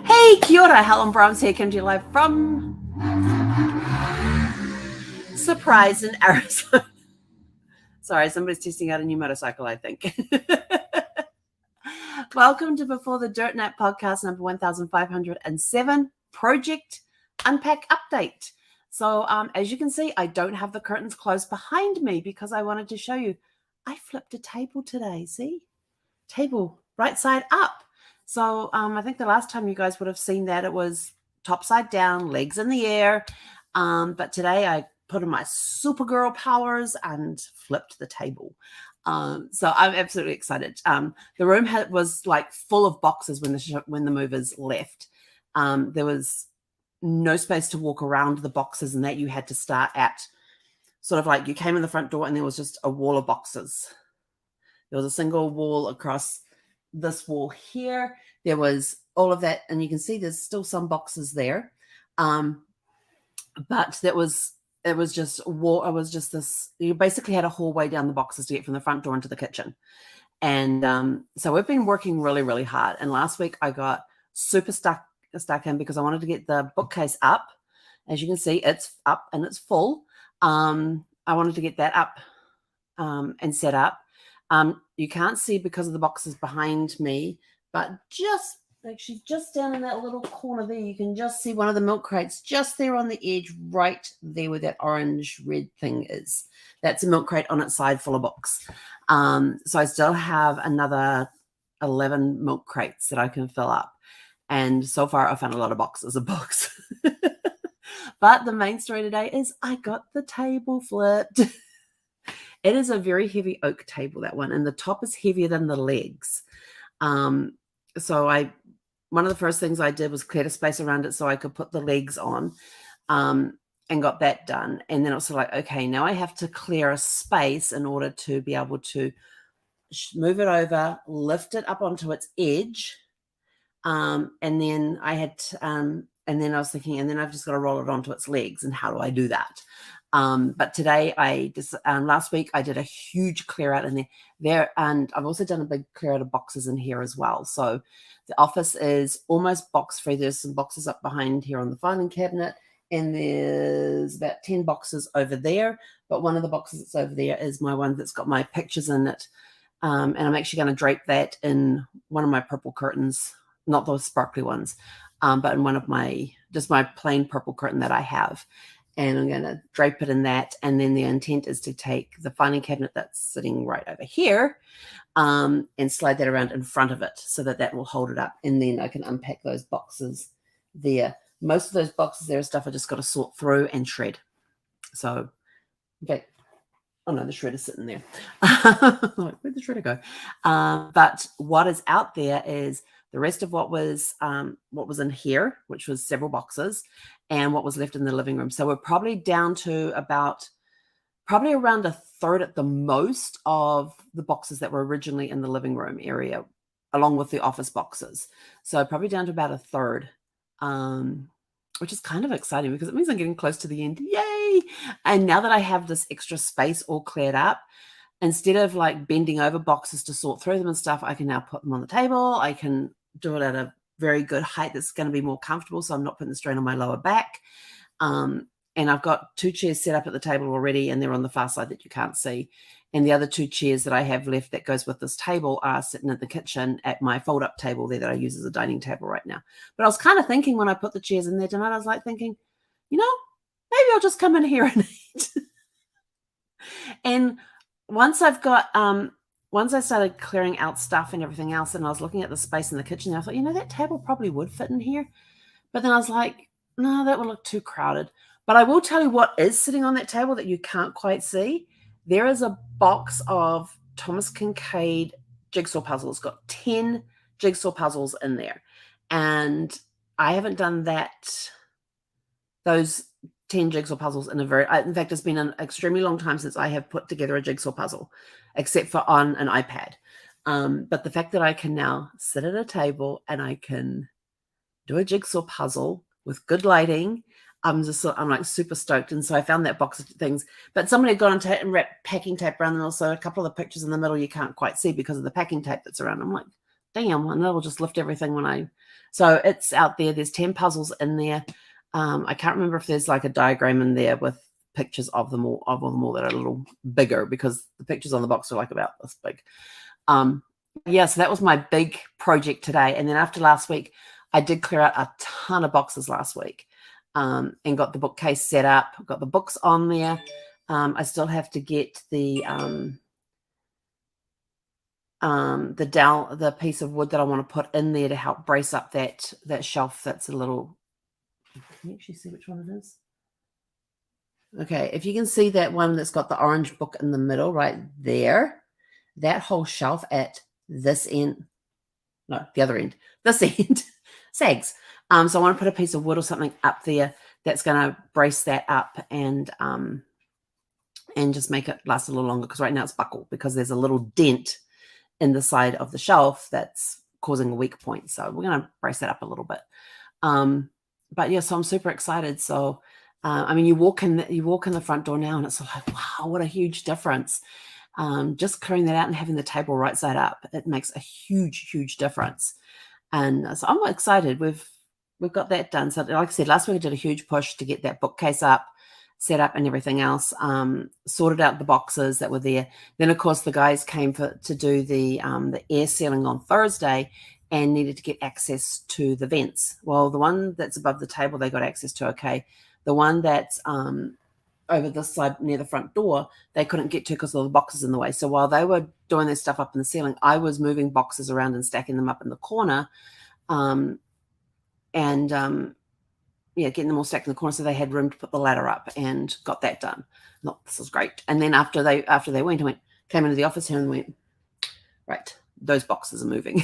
Hey, kia ora, Helen Brahms here, coming to you live from Surprise in Arizona. Sorry, somebody's testing out a new motorcycle, I think. Welcome to Before the Dirt Nap podcast number 1507, Project Unpack Update. So as you can see, I don't have the curtains closed behind me because I wanted to show you. I flipped a table today, see? Table right side up. So I think the last time you guys would have seen that it was top side down, legs in the air. But today I put in my Supergirl powers and flipped the table. So I'm absolutely excited. The room was like full of boxes when the movers left. There was no space to walk around the boxes, and that you had to start at sort of like you came in the front door and there was just a wall of boxes. There was a single wall across this wall here. There was all of that, and you can see there's still some boxes there. But it was just wall. It was just this. You basically had a hallway down the boxes to get from the front door into the kitchen. And so we've been working really, really hard. And last week I got super stuck in because I wanted to get the bookcase up. As you can see, it's up and it's full. I wanted to get that up and set up. You can't see because of the boxes behind me, but just actually just down in that little corner there, you can just see one of the milk crates just there on the edge, right there where that orange red thing is. That's a milk crate on its side full of books. So I still have another 11 milk crates that I can fill up. And so far I found a lot of boxes of books. But the main story today is I got the table flipped. It is a very heavy oak table, that one, and the top is heavier than the legs. So one of the first things I did was clear the space around it so I could put the legs on, and got that done. And then it was like, okay, now I have to clear a space in order to be able to move it over, lift it up onto its edge, and then and then I was thinking, and then I've just got to roll it onto its legs. And how do I do that? But today last week I did a huge clear out in there, and I've also done a big clear out of boxes in here as well. So the office is almost box free. There's some boxes up behind here on the filing cabinet, and there's about 10 boxes over there. But one of the boxes that's over there is my one that's got my pictures in it. And I'm actually going to drape that in one of my purple curtains, not those sparkly ones, but in one of my plain purple curtain that I have. And I'm going to drape it in that. And then the intent is to take the filing cabinet that's sitting right over here, and slide that around in front of it so that will hold it up. And then I can unpack those boxes there. Most of those boxes there are stuff I just got to sort through and shred. So, okay. Oh no, the shredder's sitting there. Where'd the shredder go? But what is out there is the rest of what was in here, which was several boxes, and what was left in the living room. So we're probably down to probably around a third at the most of the boxes that were originally in the living room area, along with the office boxes. So probably down to about a third, which is kind of exciting because it means I'm getting close to the end. Yay! And now that I have this extra space all cleared up, instead of like bending over boxes to sort through them and stuff, I can now put them on the table. I can do it at a very good height that's going to be more comfortable, so I'm not putting the strain on my lower back. And I've got 2 chairs set up at the table already, and they're on the far side that you can't see. And the other 2 chairs that I have left that goes with this table are sitting in the kitchen at my fold-up table there that I use as a dining table right now. But I was kind of thinking when I put the chairs in there tonight, I was like thinking, maybe I'll just come in here and eat. And once I started clearing out stuff and everything else, and I was looking at the space in the kitchen, I thought, that table probably would fit in here. But then I was like, no, that would look too crowded. But I will tell you what is sitting on that table that you can't quite see. There is a box of Thomas Kincaid jigsaw puzzles. It's got 10 jigsaw puzzles in there. And I haven't done those 10 jigsaw puzzles in fact, it's been an extremely long time since I have put together a jigsaw puzzle, except for on an iPad. But the fact that I can now sit at a table and I can do a jigsaw puzzle with good lighting, I'm like super stoked. And so I found that box of things, but somebody had gone and wrapped packing tape around them. Also, a couple of the pictures in the middle you can't quite see because of the packing tape that's around. I'm like, damn, and that'll just lift everything when I. So it's out there. There's 10 puzzles in there. I can't remember if there's like a diagram in there with pictures of them all that are a little bigger, because the pictures on the box are like about this big. Yeah, so that was my big project today. And then after last week, I did clear out a ton of boxes last week, and got the bookcase set up, got the books on there. I still have to get the piece of wood that I want to put in there to help brace up that shelf. That's a little. Can you actually see which one it is? Okay, if you can see that one that's got the orange book in the middle right there, that whole shelf at this end, no, the other end, this end, sags. So I want to put a piece of wood or something up there that's going to brace that up and just make it last a little longer, because right now it's buckled because there's a little dent in the side of the shelf that's causing a weak point. So we're going to brace that up a little bit. But yeah, so I'm super excited. So I mean, you walk in the front door now and it's like, wow, what a huge difference. Just clearing that out and having the table right side up, it makes a huge difference. And so I'm excited. We've got that done. So like I said, last week I did a huge push to get that bookcase up, set up and everything else, sorted out the boxes that were there. Then of course the guys came to do the air sealing on Thursday and needed to get access to the vents. Well, the one that's above the table, they got access to, okay. The one that's over this side near the front door, they couldn't get to because of the boxes in the way. So while they were doing their stuff up in the ceiling, I was moving boxes around and stacking them up in the corner, getting them all stacked in the corner so they had room to put the ladder up, and got that done. This is great. And then after they went, came into the office here and went, right, those boxes are moving.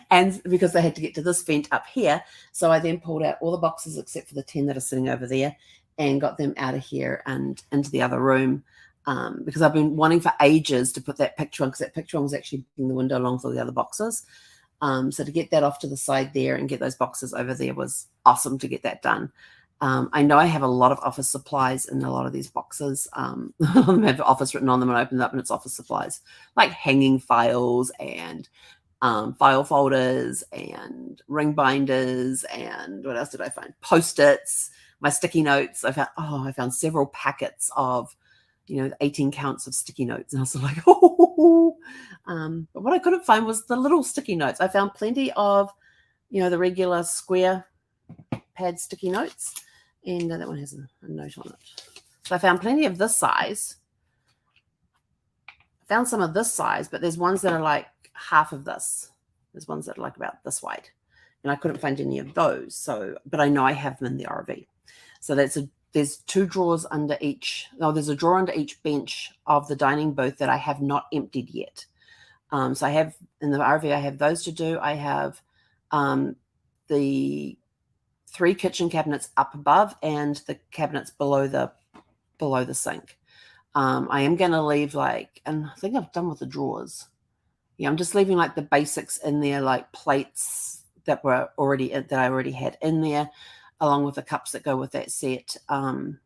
And because they had to get to this vent up here, so I then pulled out all the boxes except for the 10 that are sitting over there and got them out of here and into the other room, because I've been wanting for ages to put that picture on, because that picture one was actually in the window along with the other boxes. So to get that off to the side there and get those boxes over there was awesome to get that done. I know I have a lot of office supplies in a lot of these boxes. I have office written on them, and I open it up and it's office supplies, like hanging files and file folders and ring binders, and what else did I find? Post-its, my sticky notes. I found several packets of 18 counts of sticky notes, and I was like, oh. But what I couldn't find was the little sticky notes. I found plenty of the regular square pad sticky notes, and that one has a note on it. So I found plenty of this size. I found some of this size, but there's ones that are like half of this. There's ones that are like about this wide, and I couldn't find any of those. So, but I know I have them in the RV. So there's 2 drawers under each. There's a drawer under each bench of the dining booth that I have not emptied yet. So I have in the RV, I have those to do. I have the 3 kitchen cabinets up above and the cabinets below the sink. I am going to leave and I think I've done with the drawers. Yeah, I'm just leaving like the basics in there, like plates that I already had in there, along with the cups that go with that set, and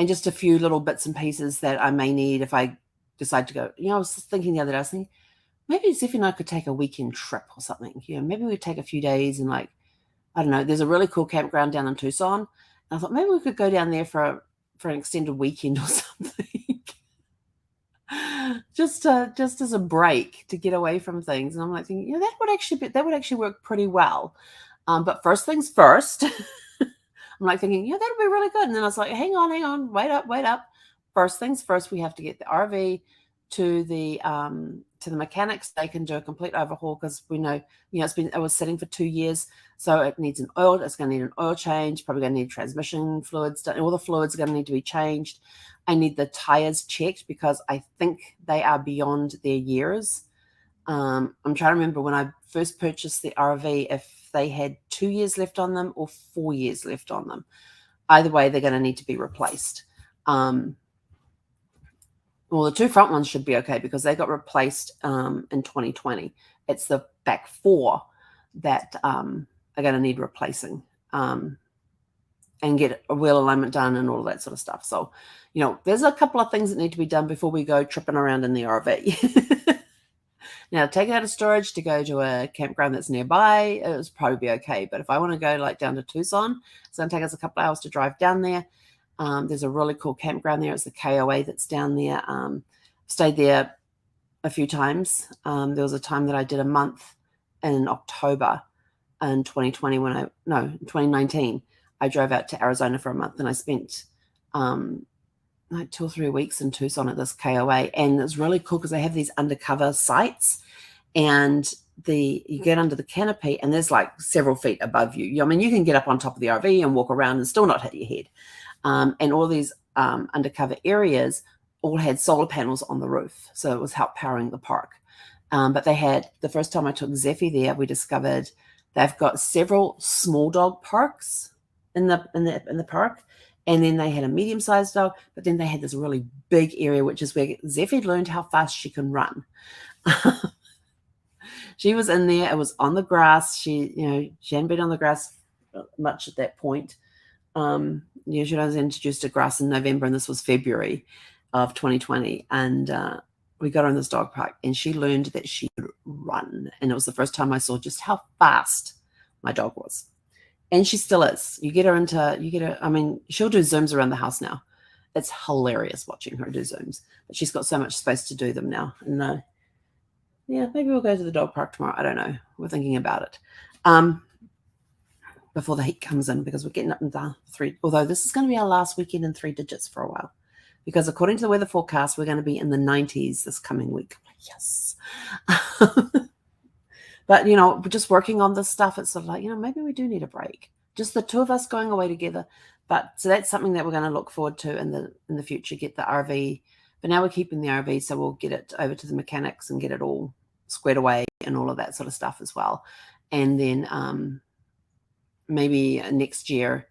just a few little bits and pieces that I may need if I decide to go. I was thinking the other day, maybe Ziffy and I could take a weekend trip or something. Maybe we'd take a few days and I don't know. There's a really cool campground down in Tucson, and I thought maybe we could go down there for an extended weekend or something. just as a break to get away from things. And I'm like thinking, that would actually work pretty well. But first things first, I'm like thinking, that would be really good. And then I was like, hang on, wait up. First things first, we have to get the RV to the mechanics. They can do a complete overhaul, because we know, it was sitting for 2 years, so it needs it's going to need an oil change, probably going to need transmission fluids done. All the fluids are going to need to be changed. I need the tires checked because I think they are beyond their years. I'm trying to remember when I first purchased the RV if they had 2 years left on them or 4 years left on them. Either way, they're going to need to be replaced. Well, the 2 front ones should be okay because they got replaced in 2020. It's the back 4 that are going to need replacing. and get a wheel alignment done and all of that sort of stuff. So, there's a couple of things that need to be done before we go tripping around in the RV. Now, take it out of storage to go to a campground that's nearby, it would probably be okay. But if I want to go like down to Tucson, it's going to take us a couple of hours to drive down there. There's a really cool campground there. It's the KOA that's down there. Stayed there a few times. There was a time that I did a month in October in 2019. I drove out to Arizona for a month, and I spent like 2 or 3 weeks in Tucson at this KOA. And it's really cool because they have these undercover sites, and you get under the canopy and there's like several feet above you. I mean, you can get up on top of the RV and walk around and still not hit your head. And all these undercover areas all had solar panels on the roof. So it was help powering the park. But they had, the first time I took Zeffy there, we discovered they've got several small dog parks in the park. And then they had a medium-sized dog, but then they had this really big area, which is where Zeffy learned how fast she can run. She was in there. It was on the grass. She hadn't been on the grass much at that point. She was introduced to grass in November, and this was February of 2020. And we got her in this dog park, and she learned that she could run. And it was the first time I saw just how fast my dog was. And she still is. I mean, she'll do Zooms around the house now. It's hilarious watching her do Zooms. But she's got so much space to do them now. And maybe we'll go to the dog park tomorrow. I don't know. We're thinking about it. Before the heat comes in, because we're getting up into 3, although this is going to be our last weekend in 3 digits for a while. Because according to the weather forecast, we're going to be in the 90s this coming week. Yes. But, we're just working on this stuff. It's sort of like, maybe we do need a break. Just the two of us going away together. But so that's something that we're going to look forward to in the future, get the RV. But now we're keeping the RV, so we'll get it over to the mechanics and get it all squared away and all of that sort of stuff as well. And then maybe next year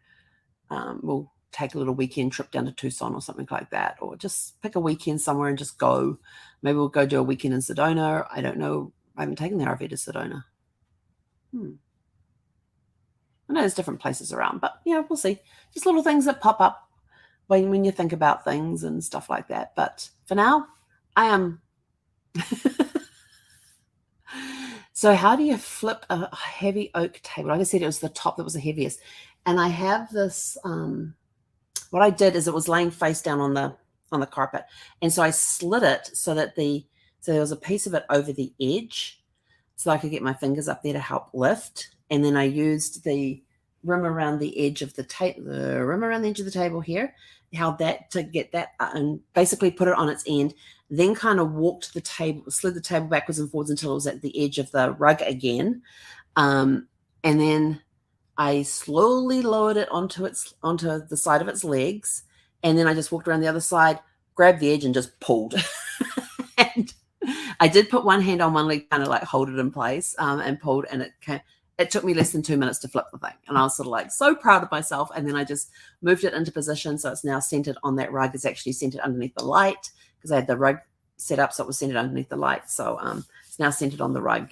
we'll take a little weekend trip down to Tucson or something like that, or just pick a weekend somewhere and just go. Maybe we'll go do a weekend in Sedona. I don't know. I haven't taken the RV to Sedona. I know there's different places around, but we'll see. Just little things that pop up when you think about things and stuff like that. But for now, I am. So how do you flip a heavy oak table? Like I said, it was the top that was the heaviest. And I have this, what I did is it was laying face down on the carpet. And so I slid it so that there was a piece of it over the edge so I could get my fingers up there to help lift. And then I used the rim around the edge of the table here, held that to get that and basically put it on its end, then kind of slid the table backwards and forwards until it was at the edge of the rug again. And then I slowly lowered it onto the side of its legs. And then I just walked around the other side, grabbed the edge and just pulled. And I did put one hand on one leg, kind of like hold it in place and pulled, and it took me less than 2 minutes to flip the thing. And I was sort of like so proud of myself. And then I just moved it into position. So it's now centered on that rug. It's actually centered underneath the light because I had the rug set up. So it was centered underneath the light. So it's now centered on the rug.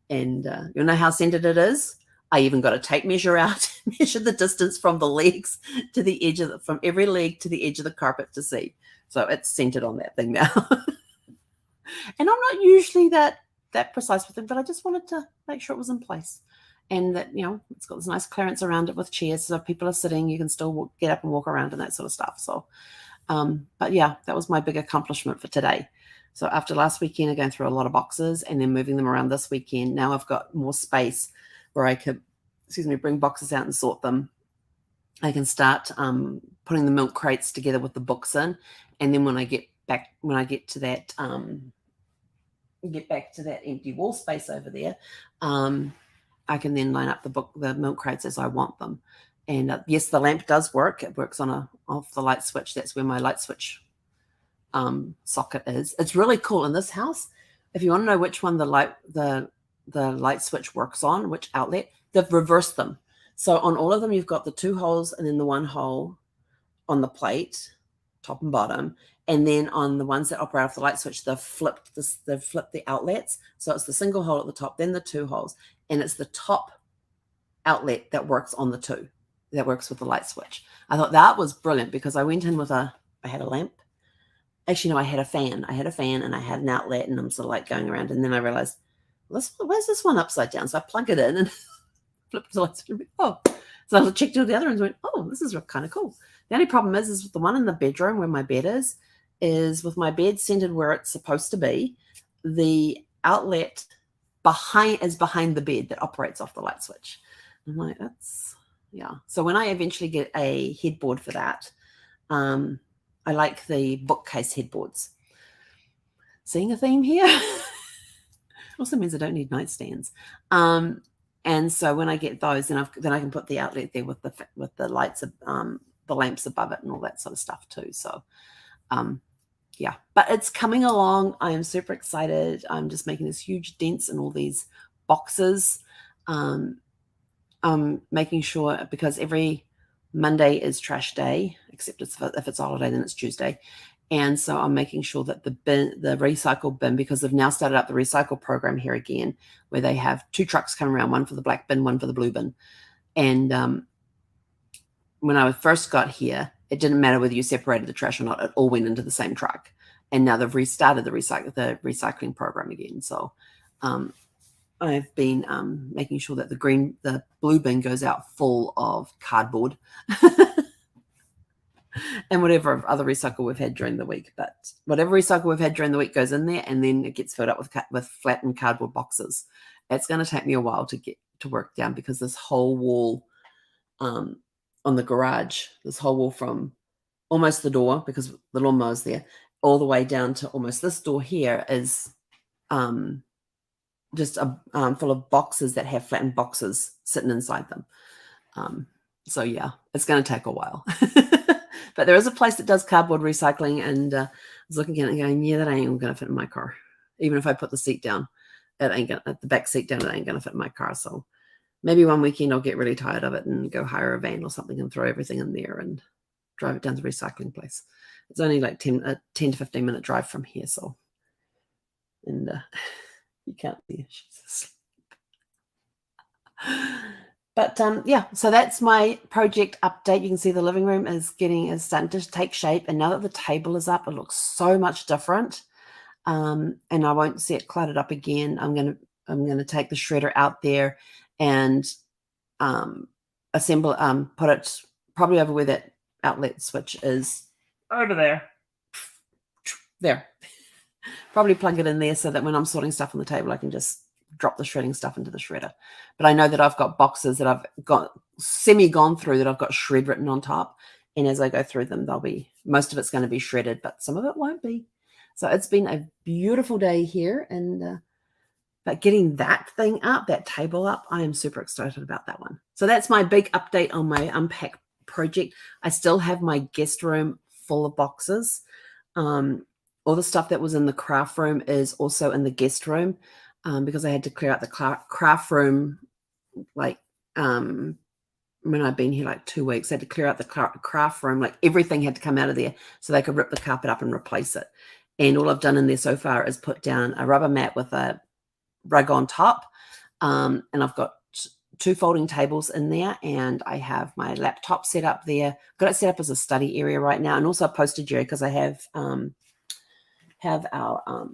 And you'll know how centered it is. I even got a tape measure out, measure the distance from the legs to the edge from every leg to the edge of the carpet to see. So it's centered on that thing now. And I'm not usually that precise with it, but I just wanted to make sure it was in place. And that, it's got this nice clearance around it with chairs. So if people are sitting, you can still get up and walk around and that sort of stuff. So, but yeah, that was my big accomplishment for today. So after last weekend, going through a lot of boxes and then moving them around this weekend, now I've got more space where I could, bring boxes out and sort them. I can start putting the milk crates together with the books in. And then when I get to that, get back to that empty wall space over there, I can then line up the milk crates as I want them. And yes, the lamp does work. It works off the light switch. That's where my light switch socket is. It's really cool in this house. If you want to know which one the light switch works on, which outlet, they've reversed them. So on all of them, you've got the 2 holes and then the 1 hole on the plate, top and bottom. And then on the ones that operate off the light switch, they've flipped the outlets. So it's the single hole at the top, then the 2 holes. And it's the top outlet that works on the 2. that works with the light switch. I thought that was brilliant because I went in with I had a lamp. Actually, no, I had a fan. I had a fan and I had an outlet, and I'm sort of like going around. And then I realized, where's this one upside down? So I plug it in and flipped the light switch. Oh, so I checked all the other ones and went, oh, this is kind of cool. The only problem is the one in the bedroom where my bed is with my bed centered where it's supposed to be. The outlet is behind the bed that operates off the light switch. I'm like, that's, yeah. So when I eventually get a headboard for that, I like the bookcase headboards. Seeing a theme here? Also means I don't need nightstands. And so when I get those, then I can put the outlet there with the lights, the lamps above it and all that sort of stuff too. So, yeah, but it's coming along. I am super excited. I'm just making this huge dents in all these boxes. I'm making sure, because every Monday is trash day, except if it's a holiday, then it's Tuesday. And so I'm making sure that the recycle bin, because they've now started up the recycle program here again, where they have 2 trucks coming around, one for the black bin, one for the blue bin. And when I first got here, it didn't matter whether you separated the trash or not. It all went into the same truck. And now they've restarted the recycling program again. So I've been making sure that the blue bin goes out full of cardboard and whatever other recycle we've had during the week. But whatever recycle we've had during the week goes in there, and then it gets filled up with flattened cardboard boxes. It's going to take me a while to get to work down, because this whole wall on the garage, this whole wall from almost the door, because the lawnmower's there, all the way down to almost this door here is just full of boxes that have flattened boxes sitting inside them. So yeah, it's going to take a while. But there is a place that does cardboard recycling, and I was looking at it and going, yeah, that ain't going to fit in my car. Even if I put the seat down, the back seat down, it ain't going to fit in my car. So maybe one weekend I'll get really tired of it and go hire a van or something and throw everything in there and drive it down to the recycling place. It's only like 10 to 15 minute drive from here. So, and you can't see, she's asleep. But yeah, so that's my project update. You can see the living room is starting to take shape. And now that the table is up, it looks so much different. And I won't see it cluttered up again. I'm gonna take the shredder out there and assemble, put it probably over where that outlet switch is, over there. Probably plug it in there so that when I'm sorting stuff on the table, I can just drop the shredding stuff into the shredder. But I know that I've got boxes that I've got gone through that I've got shred written on top. And as I go through them, most of it's going to be shredded, but some of it won't be. So it's been a beautiful day here. And but getting that thing up, that table up, I am super excited about that one. So that's my big update on my Unpack project. I still have my guest room full of boxes. All the stuff that was in the craft room is also in the guest room, because I had to clear out the craft room, like when I'd been here like 2 weeks. I had to clear out the craft room, like everything had to come out of there so they could rip the carpet up and replace it. And all I've done in there so far is put down a rubber mat with a rug on top, and I've got 2 folding tables in there, and I have my laptop set up there. Got it set up as a study area right now, and also a postage area, because I have our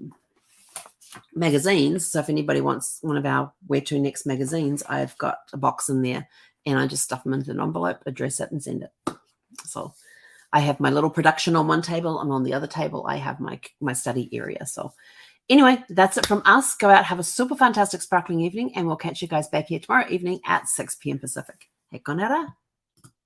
magazines. So if anybody wants one of our Where To Next magazines, I've got a box in there, and I just stuff them into an envelope, address it, and send it. So I have my little production on one table, and on the other table I have my study area. So anyway, that's it from us. Go out, have a super fantastic sparkling evening, and we'll catch you guys back here tomorrow evening at 6 p.m. Pacific. Hey, konera.